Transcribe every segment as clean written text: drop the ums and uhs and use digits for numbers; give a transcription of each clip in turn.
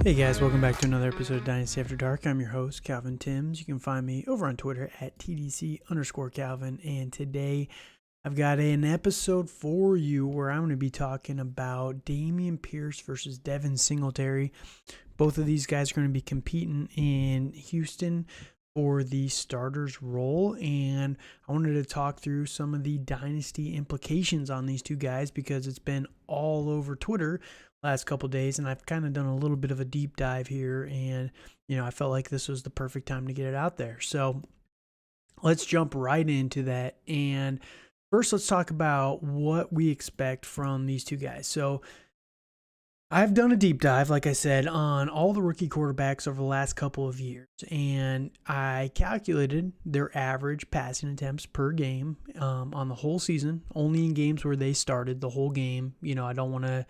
Hey guys, welcome back to another episode of Dynasty After Dark. I'm your host, Calvin Timms. You can find me over on Twitter at TDC_Calvin. And today I've got an episode for you where I'm going to be talking about Dameon Pierce versus Devin Singletary. Both of these guys are going to be competing in Houston for the starter's role, and I wanted to talk through some of the dynasty implications on these two guys because it's been all over Twitter last couple days, and I've kind of done a little bit of a deep dive here, and I felt like this was the perfect time to get it out there. So let's jump right into that. And first, let's talk about what we expect from these two guys. So I've done a deep dive, like I said, on all the rookie quarterbacks over the last couple of years, and I calculated their average passing attempts per game on the whole season, only in games where they started the whole game. I don't want to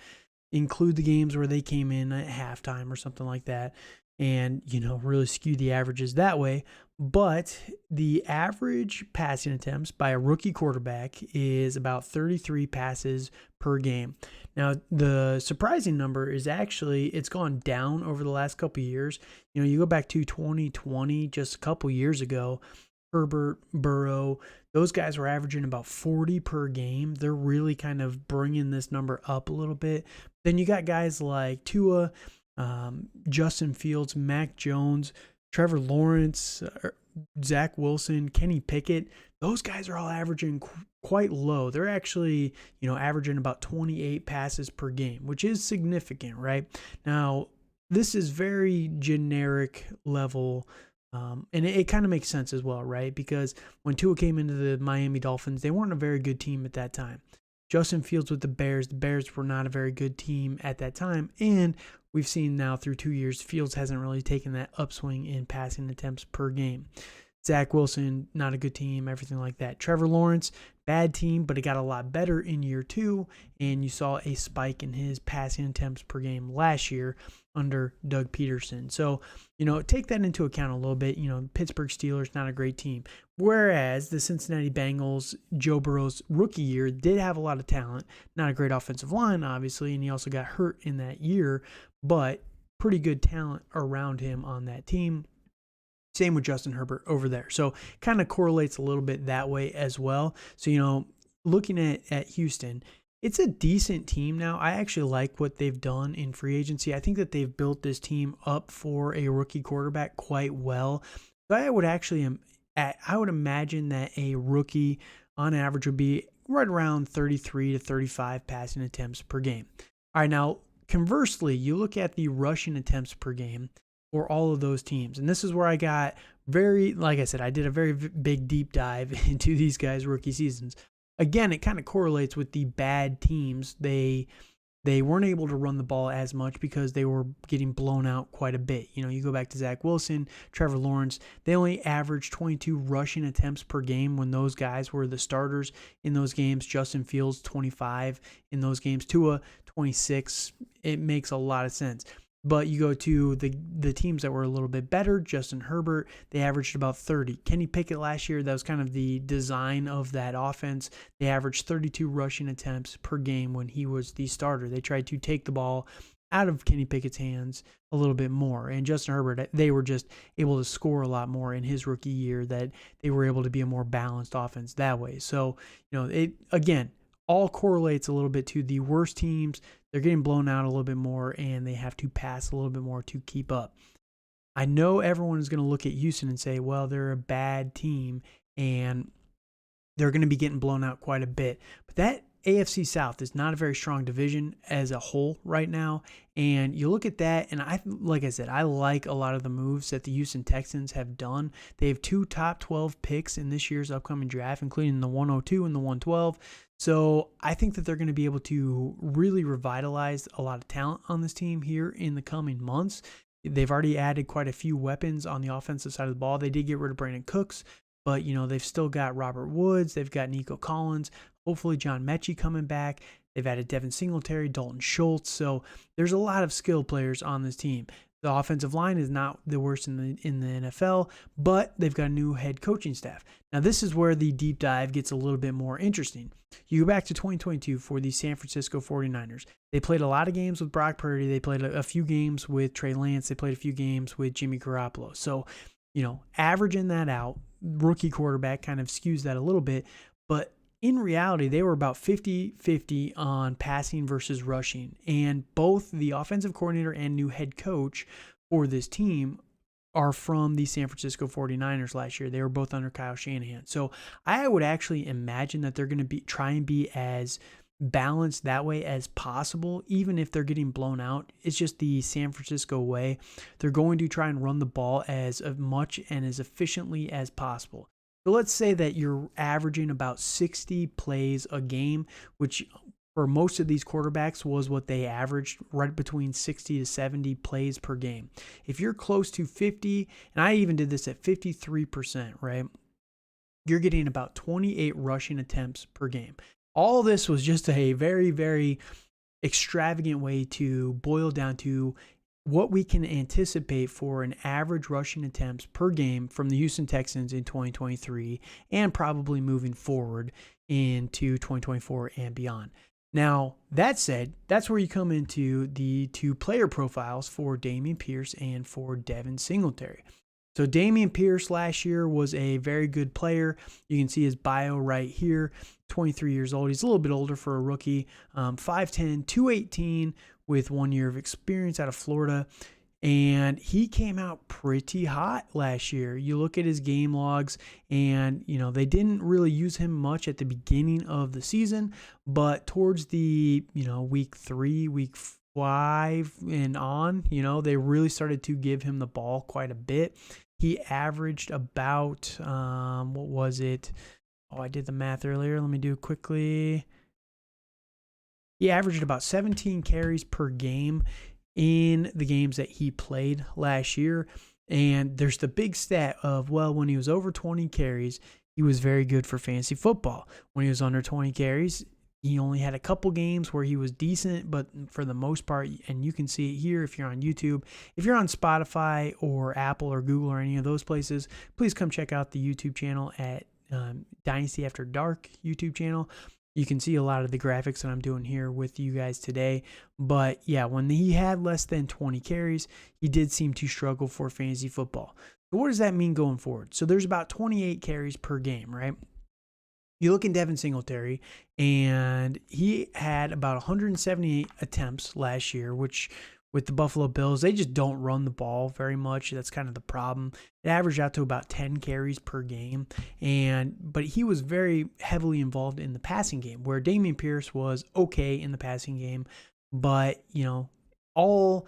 include the games where they came in at halftime or something like that and, really skew the averages that way. But the average passing attempts by a rookie quarterback is about 33 passes per game. Now, the surprising number is actually it's gone down over the last couple of years. You go back to 2020, just a couple years ago, Herbert, Burrow, those guys were averaging about 40 per game. They're really kind of bringing this number up a little bit. Then you got guys like Tua, Justin Fields, Mac Jones, Trevor Lawrence, Zach Wilson, Kenny Pickett. Those guys are all averaging quite low. They're actually, averaging about 28 passes per game, which is significant, right? Now, this is very generic level. And it kind of makes sense as well, right? Because when Tua came into the Miami Dolphins, they weren't a very good team at that time. Justin Fields with the Bears were not a very good team at that time. And we've seen now through 2 years, Fields hasn't really taken that upswing in passing attempts per game. Zach Wilson, not a good team, everything like that. Trevor Lawrence, bad team, but it got a lot better in year 2, and you saw a spike in his passing attempts per game last year under Doug Peterson. So, take that into account a little bit. Pittsburgh Steelers, not a great team. Whereas the Cincinnati Bengals, Joe Burrow's rookie year, did have a lot of talent. Not a great offensive line, obviously, and he also got hurt in that year, but pretty good talent around him on that team. Same with Justin Herbert over there. So kind of correlates a little bit that way as well. So, looking at Houston, it's a decent team now. I actually like what they've done in free agency. I think that they've built this team up for a rookie quarterback quite well. So I would imagine that a rookie on average would be right around 33 to 35 passing attempts per game. All right, now conversely, you look at the rushing attempts per game for all of those teams. And this is where I got like I said, I did a very big deep dive into these guys' rookie seasons. Again, it kind of correlates with the bad teams. They weren't able to run the ball as much because they were getting blown out quite a bit. You go back to Zach Wilson, Trevor Lawrence, they only averaged 22 rushing attempts per game when those guys were the starters in those games. Justin Fields, 25 in those games. Tua, 26. It makes a lot of sense. But you go to the teams that were a little bit better, Justin Herbert, they averaged about 30. Kenny Pickett last year, that was kind of the design of that offense. They averaged 32 rushing attempts per game when he was the starter. They tried to take the ball out of Kenny Pickett's hands a little bit more. And Justin Herbert, they were just able to score a lot more in his rookie year, that they were able to be a more balanced offense that way. So, it, again, all correlates a little bit to the worst teams. They're getting blown out a little bit more, and they have to pass a little bit more to keep up. I know everyone is going to look at Houston and say, well, they're a bad team, and they're going to be getting blown out quite a bit. But that AFC South is not a very strong division as a whole right now. And you look at that, and like I said, I like a lot of the moves that the Houston Texans have done. They have 2 top 12 picks in this year's upcoming draft, including the 102 and the 112. So I think that they're going to be able to really revitalize a lot of talent on this team here in the coming months. They've already added quite a few weapons on the offensive side of the ball. They did get rid of Brandon Cooks, but they've still got Robert Woods. They've got Nico Collins. Hopefully John Mechie coming back. They've added Devin Singletary, Dalton Schultz. So there's a lot of skill players on this team. The offensive line is not the worst in the NFL, but they've got a new head coaching staff. Now, this is where the deep dive gets a little bit more interesting. You go back to 2022 for the San Francisco 49ers. They played a lot of games with Brock Purdy. They played a few games with Trey Lance. They played a few games with Jimmy Garoppolo. So, averaging that out, rookie quarterback kind of skews that a little bit, but in reality, they were about 50-50 on passing versus rushing. And both the offensive coordinator and new head coach for this team are from the San Francisco 49ers last year. They were both under Kyle Shanahan. So I would actually imagine that they're going to try and be as balanced that way as possible, even if they're getting blown out. It's just the San Francisco way. They're going to try and run the ball as much and as efficiently as possible. So let's say that you're averaging about 60 plays a game, which for most of these quarterbacks was what they averaged, right between 60 to 70 plays per game. If you're close to 50, and I even did this at 53%, right? You're getting about 28 rushing attempts per game. All this was just a very, very extravagant way to boil down to what we can anticipate for an average rushing attempts per game from the Houston Texans in 2023 and probably moving forward into 2024 and beyond. Now, that said, that's where you come into the two player profiles for Dameon Pierce and for Devin Singletary. So Dameon Pierce last year was a very good player. You can see his bio right here, 23 years old. He's a little bit older for a rookie, 5'10", 218, with 1 year of experience out of Florida. And he came out pretty hot last year. You look at his game logs and, they didn't really use him much at the beginning of the season, but towards the, week 3, week 5 and on, they really started to give him the ball quite a bit. He averaged about, what was it? Oh, I did the math earlier. Let me do it quickly. He averaged about 17 carries per game in the games that he played last year. And there's the big stat of, when he was over 20 carries, he was very good for fantasy football. When he was under 20 carries, he only had a couple games where he was decent, but for the most part, and you can see it here if you're on YouTube. If you're on Spotify or Apple or Google or any of those places, please come check out the YouTube channel at Dynasty After Dark YouTube channel. You can see a lot of the graphics that I'm doing here with you guys today. But yeah, when he had less than 20 carries, he did seem to struggle for fantasy football. So what does that mean going forward? So there's about 28 carries per game, right? You look in Devin Singletary, and he had about 178 attempts last year, which with the Buffalo Bills, they just don't run the ball very much. That's kind of the problem. It averaged out to about 10 carries per game, but he was very heavily involved in the passing game, where Dameon Pierce was okay in the passing game, but all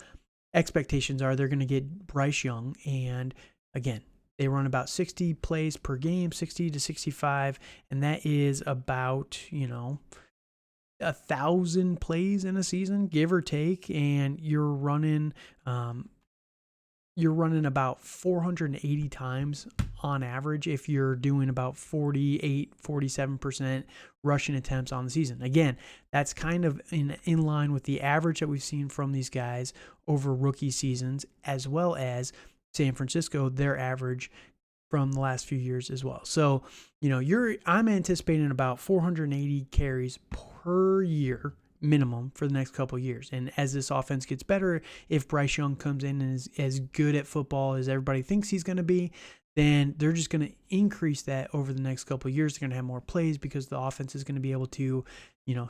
expectations are they're going to get Bryce Young, and again, they run about 60 plays per game, 60 to 65, and that is about 1,000 plays in a season, give or take, and you're running about 480 times on average if you're doing about 47% rushing attempts on the season. Again, that's kind of in line with the average that we've seen from these guys over rookie seasons, as well as San Francisco, their average from the last few years as well. So, I'm anticipating about 480 carries per year minimum for the next couple of years. And as this offense gets better, if Bryce Young comes in and is as good at football as everybody thinks he's going to be, then they're just going to increase that over the next couple of years. They're going to have more plays because the offense is going to be able to,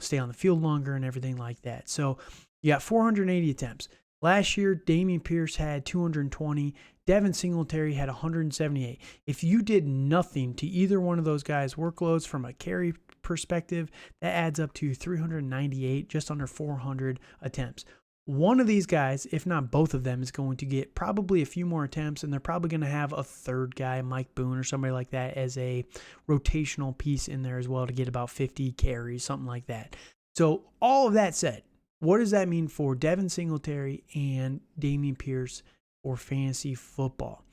stay on the field longer and everything like that. So you got 480 attempts. Last year, Dameon Pierce had 220. Devin Singletary had 178. If you did nothing to either one of those guys' workloads from a carry perspective, that adds up to 398, just under 400 attempts. One of these guys, if not both of them, is going to get probably a few more attempts, and they're probably going to have a third guy, Mike Boone or somebody like that, as a rotational piece in there as well to get about 50 carries, something like that. So all of that said, what does that mean for Devin Singletary and Dameon Pierce for fantasy football?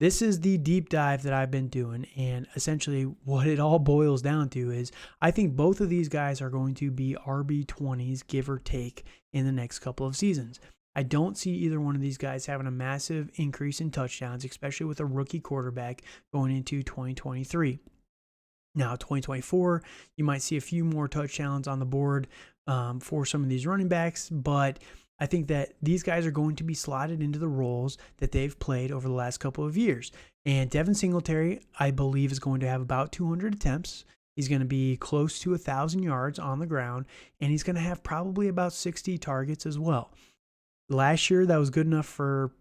This is the deep dive that I've been doing, and essentially what it all boils down to is I think both of these guys are going to be RB20s, give or take, in the next couple of seasons. I don't see either one of these guys having a massive increase in touchdowns, especially with a rookie quarterback going into 2023. Now, 2024, you might see a few more touchdowns on the board for some of these running backs, but I think that these guys are going to be slotted into the roles that they've played over the last couple of years. And Devin Singletary, I believe, is going to have about 200 attempts. He's going to be close to 1,000 yards on the ground, and he's going to have probably about 60 targets as well. Last year, that was good enough for,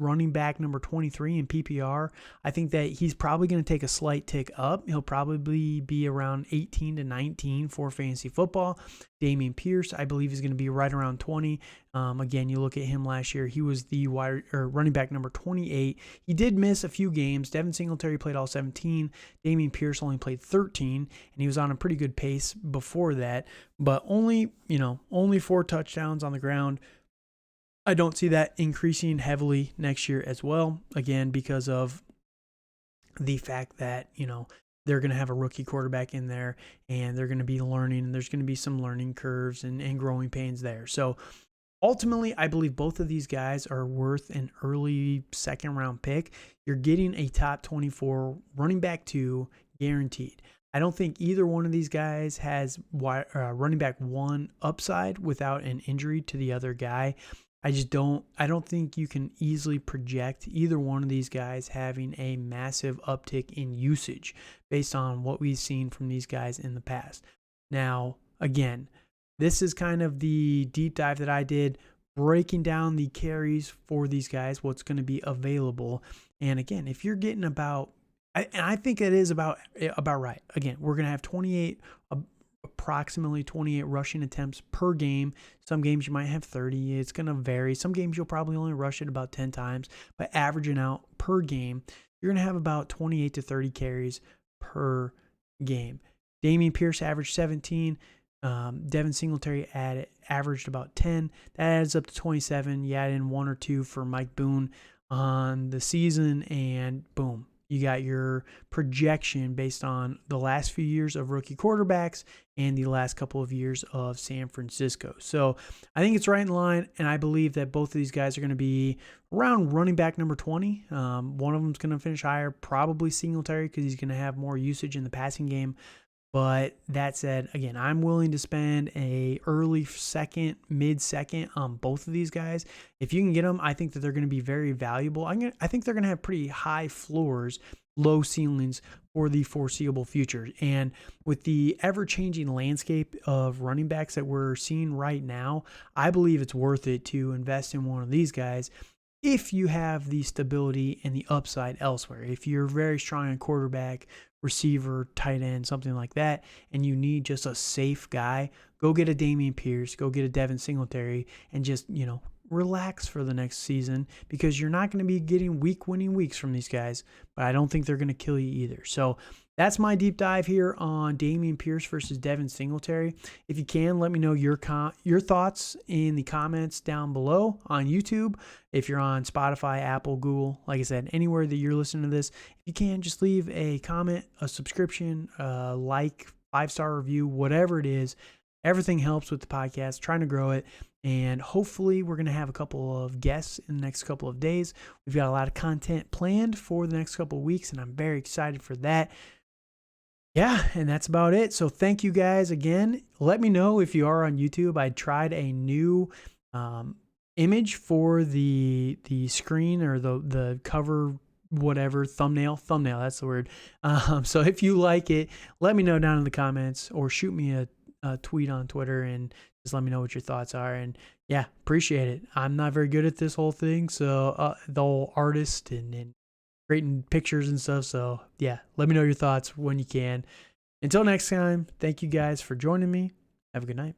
running back number 23 in PPR. I think that he's probably going to take a slight tick up. He'll probably be around 18 to 19 for fantasy football. Dameon Pierce, I believe, is going to be right around 20. Again, you look at him last year, he was the running back number 28. He did miss a few games. Devin Singletary played all 17. Dameon Pierce only played 13, and he was on a pretty good pace before that. But only 4 touchdowns on the ground. I don't see that increasing heavily next year as well, again, because of the fact that, they're going to have a rookie quarterback in there and they're going to be learning, and there's going to be some learning curves and growing pains there. So ultimately, I believe both of these guys are worth an early second round pick. You're getting a top 24 running back 2 guaranteed. I don't think either one of these guys has running back 1 upside without an injury to the other guy. I don't think you can easily project either one of these guys having a massive uptick in usage based on what we've seen from these guys in the past. Now, again, this is kind of the deep dive that I did, breaking down the carries for these guys, what's going to be available. And again, if you're getting I think it is about right. Again, we're going to have approximately 28 rushing attempts per game. Some games you might have 30. It's going to vary. Some games you'll probably only rush it about 10 times, but averaging out per game, you're going to have about 28 to 30 carries per game. Dameon Pierce averaged 17. Devin Singletary averaged about 10. That adds up to 27. You add in 1 or 2 for Mike Boone on the season, and boom, you got your projection based on the last few years of rookie quarterbacks and the last couple of years of San Francisco. So I think it's right in line, and I believe that both of these guys are going to be around running back number 20. One of them's going to finish higher, probably Singletary, because he's going to have more usage in the passing game. But that said, again, I'm willing to spend a early second, mid-second on both of these guys. If you can get them, I think that they're going to be very valuable. I think they're going to have pretty high floors, low ceilings for the foreseeable future. And with the ever-changing landscape of running backs that we're seeing right now, I believe it's worth it to invest in one of these guys if you have the stability and the upside elsewhere. If you're very strong on quarterback, receiver, tight end, something like that, and you need just a safe guy, go get a Dameon Pierce, go get a Devin Singletary, and just, relax for the next season, because you're not going to be getting winning weeks from these guys, but I don't think they're going to kill you either. So that's my deep dive here on Dameon Pierce versus Devin Singletary. If you can, let me know your thoughts in the comments down below on YouTube. If you're on Spotify, Apple, Google, like I said, anywhere that you're listening to this, if you can, just leave a comment, a subscription, like, 5-star review, whatever it is. Everything helps with the podcast, trying to grow it. And hopefully we're going to have a couple of guests in the next couple of days. We've got a lot of content planned for the next couple of weeks, and I'm very excited for that. Yeah, and that's about it. So thank you guys again. Let me know if you are on YouTube. I tried a new image for the screen, or the cover, whatever, thumbnail, that's the word. So if you like it, let me know down in the comments, or shoot me a tweet on Twitter and just let me know what your thoughts are. And yeah, appreciate it. I'm not very good at this whole thing, so the whole artist and creating pictures and stuff. So yeah, let me know your thoughts when you can. Until next time, thank you guys for joining me. Have a good night.